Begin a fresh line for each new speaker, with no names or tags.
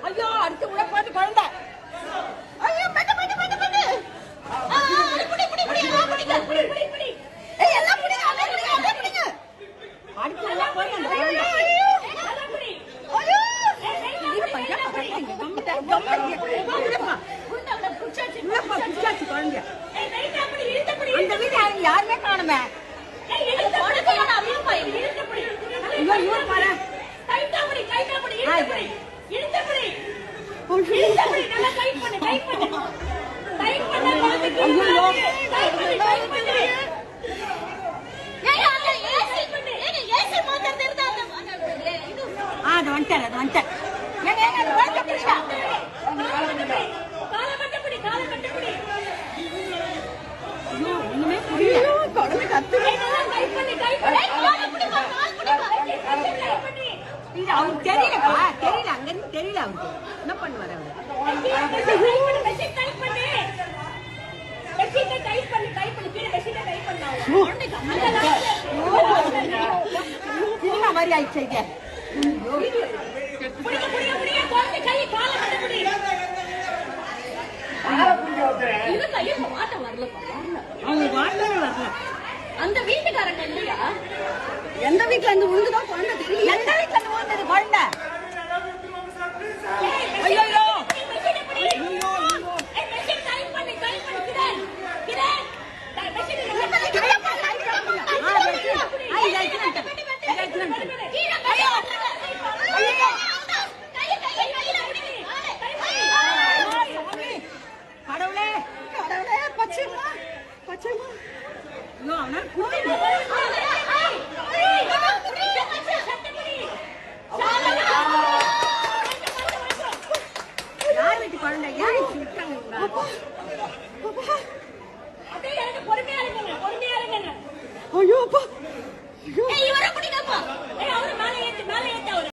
ஐயோ அடுத்து உள்ள போட்டு குழந்தை ஐயோ மெட்ட மெட்ட மெட்ட மெட்ட புடி ஏய் எல்லாம் புடிங்க அத புடிங்க அடுத்து உள்ள போய் அந்த குழந்தை அத புடி ஐயோ இது பையா பக்கத்துல கம்மா குண்டா புச்சாச்சு குழந்தை ஏய் ரைட் அப்படி இழுத்து புடி அந்த வீட்ல யாருமே காணோமே ஏய் இழுத்து போடுங்க நான் அப்படியே போய் இழுத்து புடி ஐயோ ஐயோ பாரு டைட்டா புடி இழுத்து புடி இழுத்து புடி நல்லா டைட் பண்ணு டைட் பண்ணு பாத்துக்கு ஐயோ டைட் பண்ணு ஏய் அந்த ஏசி பண்ணு ஏசி மாத்தறது இருந்தா இது அது வந்துட்டேன் ஏங்க அது வாங்க புடிடா கால கட்ட புடி ஐயோ இன்னுமே புரியல குழந்தை கத்துறே நல்லா டைட் பண்ணு கால புடி கால் புடி டைட் பண்ணு இது அவருக்கு தெரியல அங்க இருந்து தெரியல அவருக்கு என்ன பண்ணுவாரு அவரு மெஷின் டைப் பண்ணு கீழ மெஷினை டைப் பண்ணாங்க சினிமா மாதிரி ஆயிடுச்சு இது புடிங்க கோர்த்து கை கால கட்ட புடி இது கைய மாட்ட வரல அவங்க வாட்டவே வரல அந்த வீட்டுக்காரங்க இல்லையா எந்த வீட்ல இருந்து உழுந்துதான் குழந்தை தெரியல எந்த வீட்ல இருந்து உழுந்தது குழந்தை ஐயோ கடவுளே பச்சைமா யார் வீட்டு குழந்தை யார் பொறுமையா இருங்க ஐயோ அப்பா இவரை பிடிக்கப்பா அவரு மேலே ஏத்து